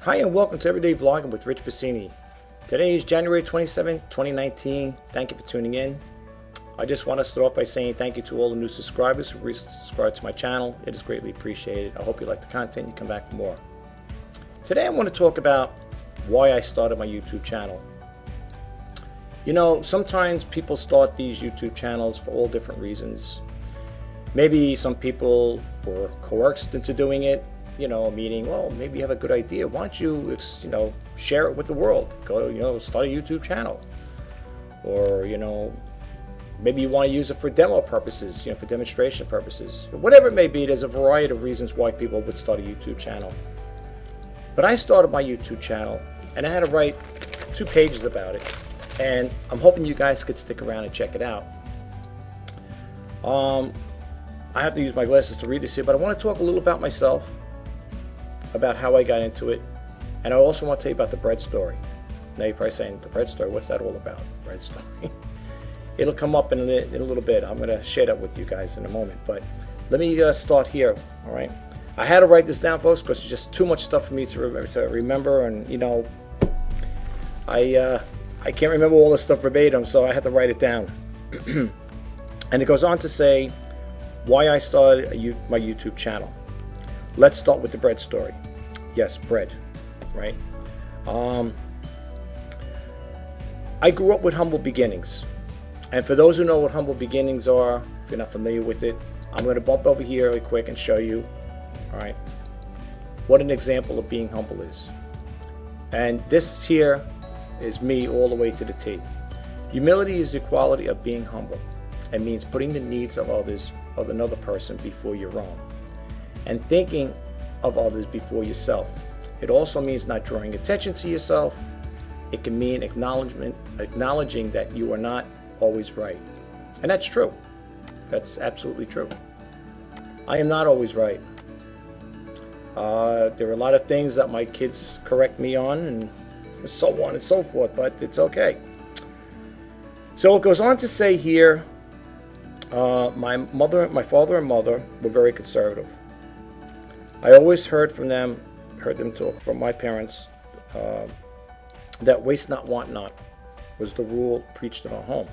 Hi and welcome to Everyday Vlogging with Rich Bassini. Today is January 27, 2019. Thank you for tuning in. I just want to start off by saying thank you to all the new subscribers who recently subscribed to my channel. It is greatly appreciated. I hope you like the content and you come back for more. Today I want to talk about why I started my YouTube channel. You know, sometimes people start these YouTube channels for all different reasons. Maybe some people were coerced into doing it. You know, meaning, well, maybe you have a good idea. Why don't you, share it with the world? Go, start a YouTube channel. Or, maybe you want to use it for demo purposes, for demonstration purposes. Whatever it may be, there's a variety of reasons why people would start a YouTube channel. But I started my YouTube channel, and I had to write 2 pages about it. And I'm hoping you guys could stick around and check it out. I have to use my glasses to read this here, but I want to talk a little about myself, about how I got into it, and I also want to tell you about the bread story. Now you're probably saying, the bread story, what's that all about? Bread story. It'll come up in a little bit. I'm going to share that with you guys in a moment, but let me start here, all right? I had to write this down, folks, because it's just too much stuff for me to remember, and I can't remember all this stuff verbatim, so I had to write it down. And it goes on to say why I started my YouTube channel. Let's start with the bread story. Yes, bread, right? I grew up with humble beginnings. And for those who know what humble beginnings are, if you're not familiar with it, I'm going to bump over here really quick and show you, all right, what an example of being humble is. And this here is me all the way to the T. Humility is the quality of being humble. It means putting the needs of others, of another person, before your own, and thinking of others before yourself. It also means not drawing attention to yourself. It can mean acknowledging that you are not always right. And that's true. That's absolutely true. I am not always right. There are a lot of things that my kids correct me on, and so on and so forth, but it's okay. So it goes on to say here, my father and mother were very conservative. I always heard them talk from my parents, that waste not, want not was the rule preached in our home.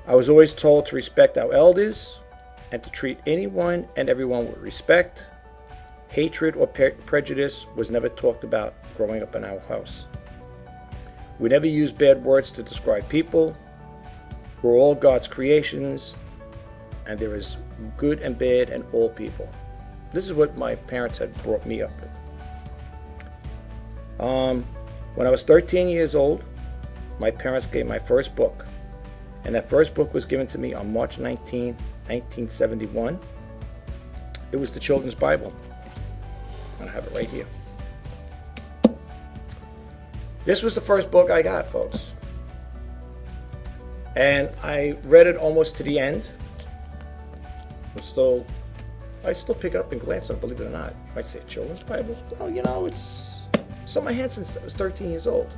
I was always told to respect our elders and to treat anyone and everyone with respect. Hatred or prejudice was never talked about growing up in our house. We never used bad words to describe people. We're all God's creations, and there is good and bad in all people. This is what my parents had brought me up with. When I was 13 years old, my parents gave my first book. And that first book was given to me on March 19, 1971. It was the Children's Bible. I have it right here. This was the first book I got, folks. And I read it almost to the end. I still pick it up and glance at it, believe it or not. I say Children's Bible. Well, it's something I had since I was 13 years old.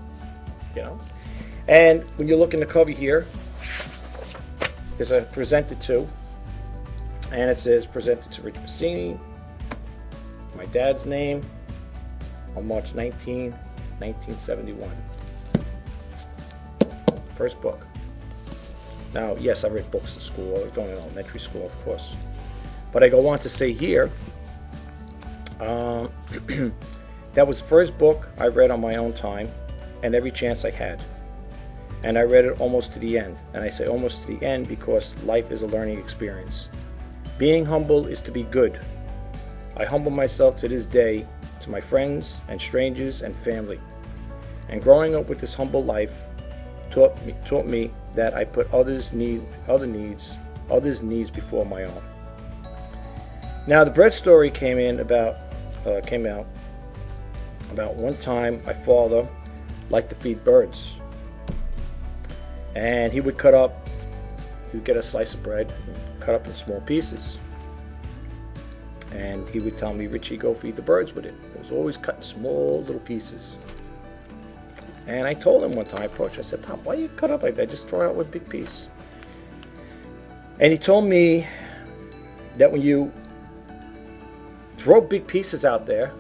And when you look in the cover here, there's a presented to, and it says presented to Rich Bassini, my dad's name, on March 19, 1971. First book. Now, yes, I read books in school. I was going to elementary school, of course. But I go on to say here, that was the first book I read on my own time and every chance I had. And I read it almost to the end. And I say almost to the end because life is a learning experience. Being humble is to be good. I humble myself to this day to my friends and strangers and family. And growing up with this humble life taught me that I put others' needs before my own. Now the bread story came out about one time my father liked to feed birds. And he would get a slice of bread, cut up in small pieces. And he would tell me, Richie, go feed the birds with it. It was always cut in small little pieces. And I told him one time, I said, Pop, why do you cut up like that? Just throw it out with a big piece. And he told me that when you throw big pieces out there,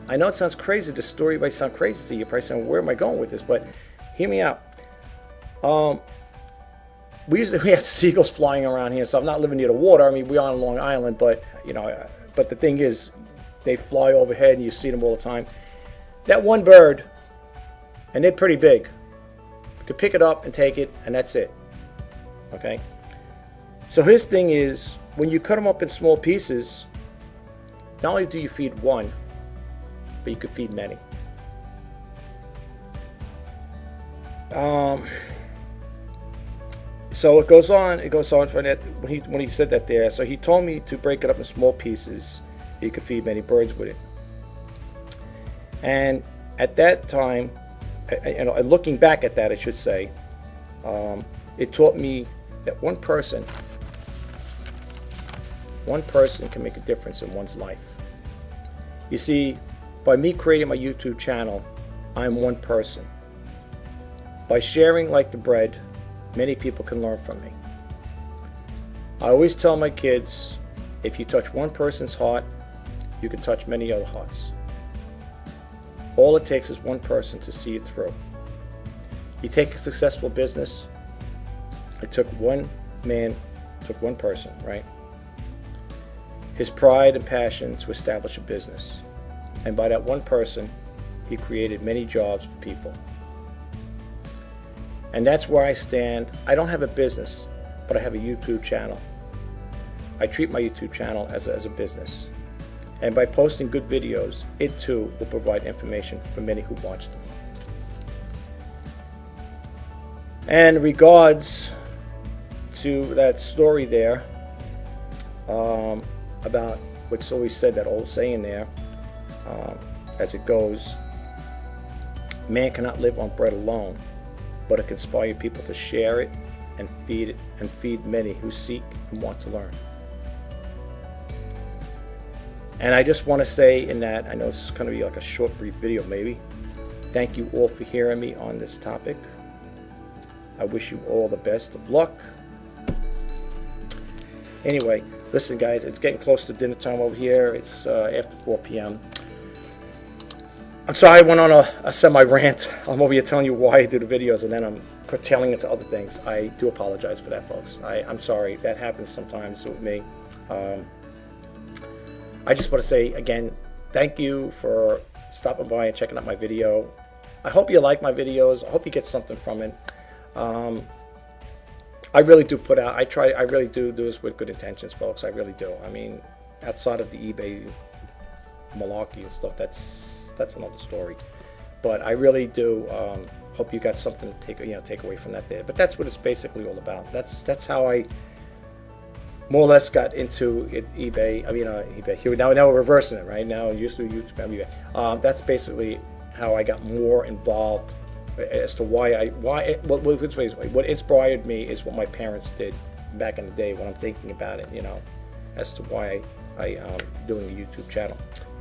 I know it sounds crazy. The story might sound crazy to you. You're probably saying, where am I going with this? But hear me out. We have seagulls flying around here, so I'm not living near the water. I mean, we're on Long Island, but but the thing is, they fly overhead and you see them all the time. That one bird, and they're pretty big. You could pick it up and take it, and that's it. Okay. So his thing is, when you cut them up in small pieces, not only do you feed one, but you could feed many. So it goes on for that when he said that there. So he told me to break it up in small pieces. You could feed many birds with it. And at that time, looking back at that, I should say, it taught me that one person can make a difference in one's life. You see, by me creating my YouTube channel, I'm one person. By sharing like the bread, many people can learn from me. I always tell my kids, if you touch one person's heart, you can touch many other hearts. All it takes is one person to see it through. You take a successful business, it took one man, took one person, right? His pride and passion to establish a business. And by that one person, he created many jobs for people. And that's where I stand. I don't have a business, but I have a YouTube channel. I treat my YouTube channel as a business. And by posting good videos, it too will provide information for many who watch them. And in regards to that story there, about what's always said, that old saying there, as it goes, man cannot live on bread alone, but it can inspire people to share it and feed many who seek and want to learn. And I just want to say in that, I know this is going to be like a short, brief video maybe. Thank you all for hearing me on this topic. I wish you all the best of luck. Anyway, listen guys, it's getting close to dinner time over here. It's after 4 p.m. I'm sorry I went on a semi-rant. I'm over here telling you why I do the videos and then I'm curtailing it to other things. I do apologize for that, folks. I'm sorry. That happens sometimes with me. I just want to say again, thank you for stopping by and checking out my video. I hope you like my videos. I hope you get something from it. I really do I really do this with good intentions, folks. I really do. I mean, outside of the eBay malarkey and stuff, that's another story. But I really do hope you got something to take away from that there. But that's what it's basically all about. That's how I more or less got into it, eBay. I mean, eBay. Here now we're reversing it, right? Now used to YouTube, eBay. That's basically how I got more involved. As to what inspired me is what my parents did back in the day when I'm thinking about it, as to why I doing the YouTube channel.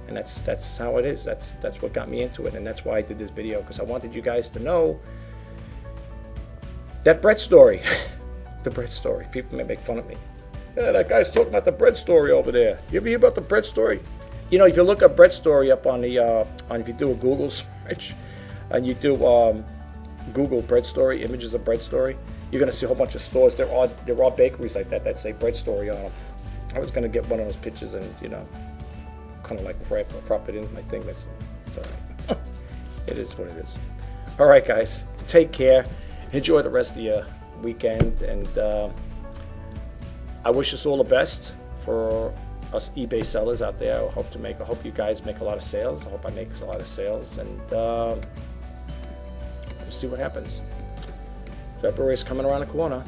And that's how it is. That's what got me into it, and that's why I did this video, because I wanted you guys to know that bread story. The bread story. People may make fun of me. Yeah, that guy's talking about the bread story over there. You ever hear about the bread story? If you look up bread story up on the if you do a Google search and you do Google bread story, images of bread story, you're gonna see a whole bunch of stores. There are bakeries like that say bread story on them. I was gonna get one of those pictures and kind of like prop it into my thing. It's all right. It is what it is. All right, guys, take care. Enjoy the rest of your weekend, and I wish us all the best for us eBay sellers out there. I hope you guys make a lot of sales. I hope I make a lot of sales, and we'll see what happens. February is coming around the corner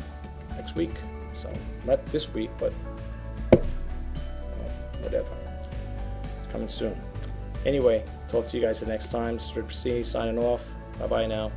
next week, so not this week, but whatever. It's coming soon. Anyway, talk to you guys the next time. This is Rich Passini signing off. Bye bye now.